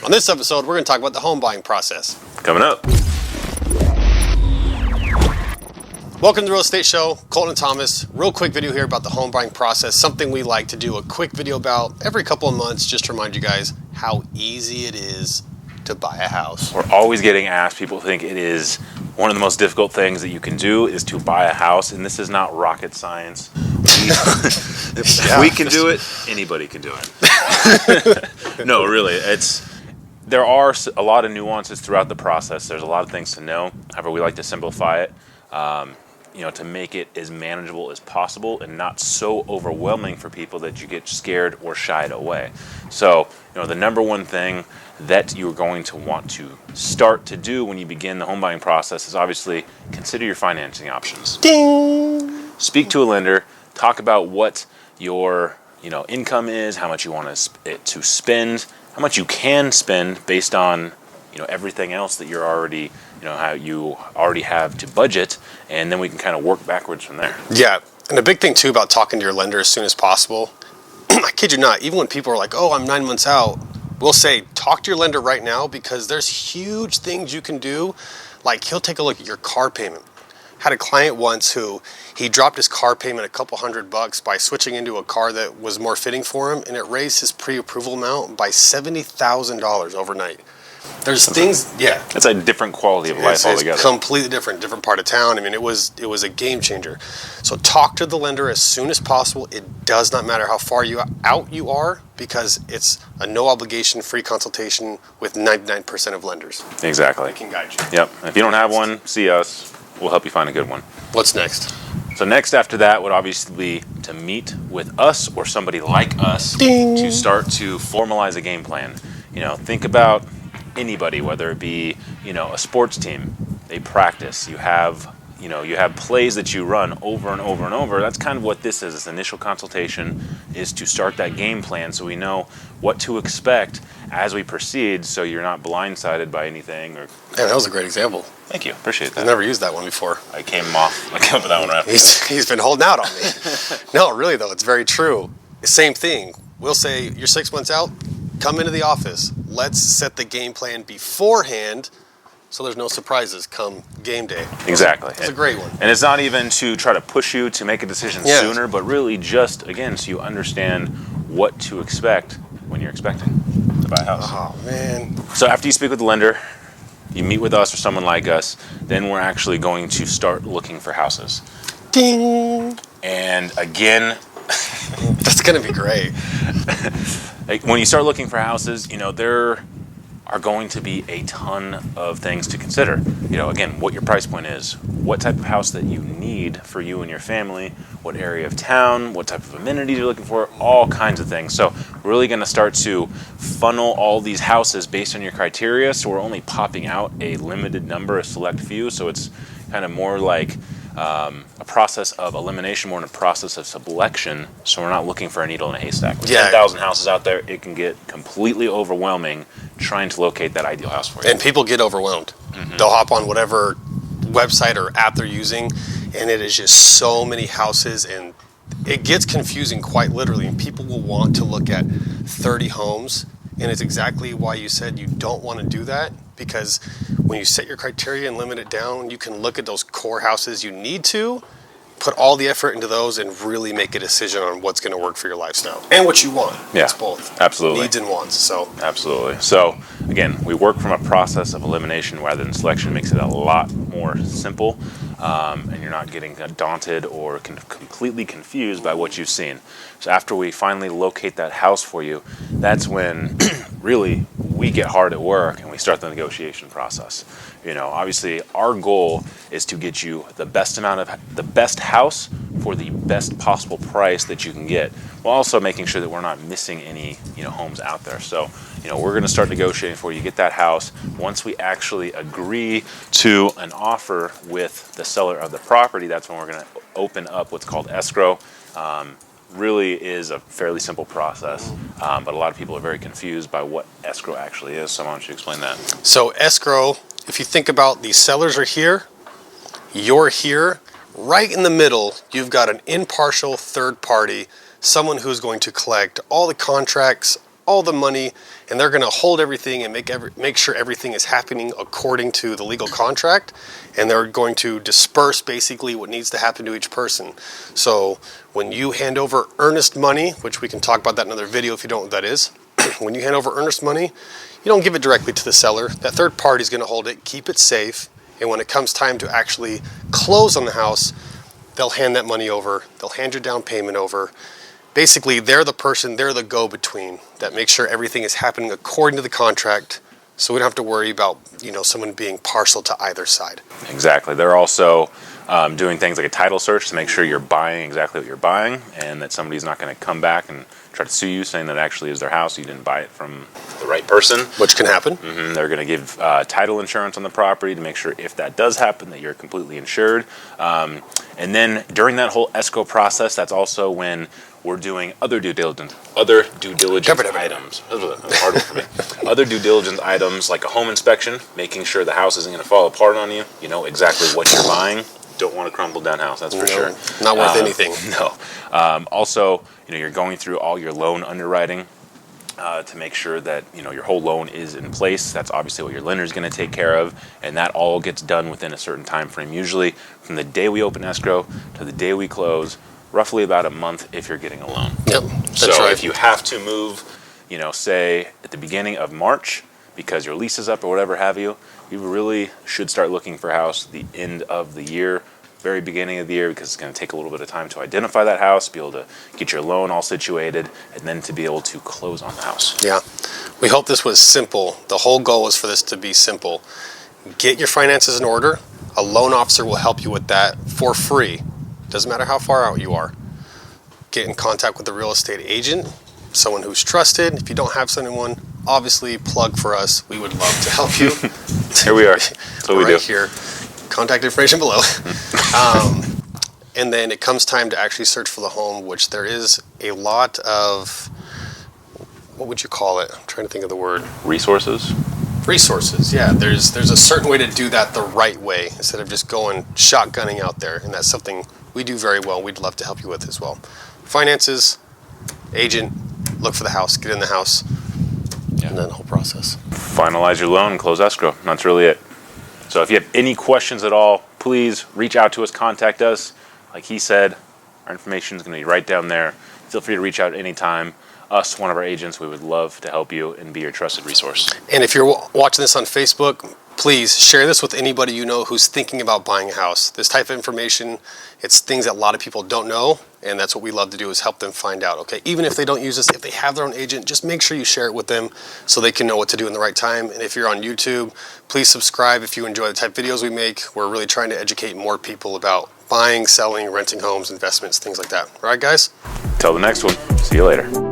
On this episode, we're going to talk about the home buying process. Coming up. Welcome to the Real Estate Show, Kolton and Thomas. Real quick video here about the home buying process, something we like to do a quick video about every couple of months just to remind you guys how easy it is to buy a house. We're always getting asked, people think it is one of the most difficult things that you can do is to buy a house, and this is not rocket science. If we can do it, anybody can do it. No, really, there are a lot of nuances throughout the process. There's a lot of things to know. However, we like to simplify it, to make it as manageable as possible and not so overwhelming for people that you get scared or shied away. So, the number one thing that you're going to want to start to do when you begin the home buying process is obviously consider your financing options. Ding! Speak to a lender, talk about what your income is, how much you want to spend, how much you can spend based on everything else that you're already how you already have to budget, and then we can kind of work backwards from there. Yeah, and a big thing too about talking to your lender as soon as possible. I kid you not, even when people are like, "Oh, I'm 9 months out," we'll say, talk to your lender right now because there's huge things you can do. Like he'll take a look at your car payment. Had a client once who he dropped his car payment a couple $100 by switching into a car that was more fitting for him, and it raised his pre-approval amount by $70,000 overnight. There's things, yeah. It's a different quality of life altogether. It's completely different part of town. I mean, it was a game changer. So talk to the lender as soon as possible. It does not matter how far out you are because it's a no obligation free consultation with 99% of lenders. Exactly. We can guide you. Yep. If you don't have one, see us. We'll help you find a good one. What's next? So next after that would obviously be to meet with us or somebody like us Ding. To start to formalize a game plan. Think about anybody, whether it be a sports team. They practice. You have plays that you run over and over and over. That's kind of what this is. This initial consultation is to start that game plan so we know what to expect as we proceed, so you're not blindsided by anything. Yeah, that was a great example. Thank you. Appreciate that. I've never used that one before. I came up with that one right after. He's been holding out on me. No, really though, it's very true. Same thing. We'll say you're 6 months out. Come into the office. Let's set the game plan beforehand so there's no surprises come game day. Exactly. It's a great one. And it's not even to try to push you to make a decision sooner, but really just, again, so you understand what to expect when you're expecting to buy a house. Oh, man. So after you speak with the lender, you meet with us or someone like us, then we're actually going to start looking for houses. Ding! And again... That's going to be great. When you start looking for houses, there are going to be a ton of things to consider. Again, what your price point is, what type of house that you need for you and your family, what area of town, what type of amenities you're looking for, all kinds of things. So we're really going to start to funnel all these houses based on your criteria. So we're only popping out a limited number, a select few. So it's kind of more like a process of elimination more than a process of selection, so we're not looking for a needle in a haystack. With 10,000 houses out there, it can get completely overwhelming trying to locate that ideal house for you. And people get overwhelmed. Mm-hmm. They'll hop on whatever website or app they're using, and it is just so many houses, and it gets confusing quite literally. And people will want to look at 30 homes, and it's exactly why you said you don't want to do that, because when you set your criteria and limit it down, you can look at those core houses you need to, put all the effort into those, and really make a decision on what's going to work for your lifestyle and what you want. Yeah, it's both. Absolutely. Needs and wants. So absolutely. So again, we work from a process of elimination rather than selection. Makes it a lot more simple, and you're not getting daunted or completely confused by what you've seen. So after we finally locate that house for you, that's when really we get hard at work and we start the negotiation process. Obviously our goal is to get you the best house for the best possible price that you can get, while also making sure that we're not missing any, homes out there. So, we're going to start negotiating for you, get that house. Once we actually agree to an offer with the seller of the property, that's when we're going to open up what's called escrow. Really is a fairly simple process, but a lot of people are very confused by what escrow actually is. So why don't you explain that? So escrow, if you think about the sellers are here, you're here, right in the middle, you've got an impartial third party, someone who's going to collect all the contracts, all the money, and they're going to hold everything and make sure everything is happening according to the legal contract, and they're going to disperse basically what needs to happen to each person. So when you hand over earnest money, which we can talk about that in another video if you don't know what that is, when you hand over earnest money, you don't give it directly to the seller. That third party is going to hold it, keep it safe, and when it comes time to actually close on the house, they'll hand that money over. They'll hand your down payment over. Basically, they're the person, they're the go-between that makes sure everything is happening according to the contract, so we don't have to worry about, someone being partial to either side. Exactly. They're also doing things like a title search to make sure you're buying exactly what you're buying, and that somebody's not going to come back and try to sue you saying that actually is their house, you didn't buy it from the right person. Which can happen. They're going to give title insurance on the property to make sure if that does happen that you're completely insured. And then during that whole escrow process, that's also when we're doing other due diligence items. That was a hard one for me. Other due diligence items like a home inspection, making sure the house isn't going to fall apart on you. You know exactly what you're buying. Don't want a crumble down house, that's for sure. Not worth anything. No. Also, you're going through all your loan underwriting to make sure that your whole loan is in place. That's obviously what your lender is going to take care of, and that all gets done within a certain time frame. Usually, from the day we open escrow to the day we close, roughly about a month if you're getting a loan. Yep, that's so right. If you have to move, say at the beginning of March because your lease is up or whatever have you, you really should start looking for a house the end of the year, very beginning of the year, because it's going to take a little bit of time to identify that house, be able to get your loan all situated, and then to be able to close on the house. Yeah. We hope this was simple. The whole goal is for this to be simple. Get your finances in order. A loan officer will help you with that for free. Doesn't matter how far out you are. Get in contact with a real estate agent, someone who's trusted. If you don't have someone, obviously plug for us. We would love to help you. Here we are. That's what we do. Right here. Contact information below. And then it comes time to actually search for the home, which there is a lot of, what would you call it? I'm trying to think of the word. Resources, yeah. There's a certain way to do that the right way instead of just going shotgunning out there. And that's something we do very well. We'd love to help you with as well. Finances, agent, look for the house, get in the house, and then the whole process. Finalize your loan, close escrow. That's really it. So if you have any questions at all, please reach out to us, contact us. Like he said, our information is going to be right down there. Feel free to reach out anytime. Us, one of our agents, we would love to help you and be your trusted resource. And if you're watching this on Facebook, please share this with anybody you know who's thinking about buying a house. This type of information, it's things that a lot of people don't know, and that's what we love to do is help them find out, okay? Even if they don't use this, if they have their own agent, just make sure you share it with them so they can know what to do in the right time. And if you're on YouTube, please subscribe if you enjoy the type of videos we make. We're really trying to educate more people about buying, selling, renting homes, investments, things like that. All right, guys? Till the next one. See you later.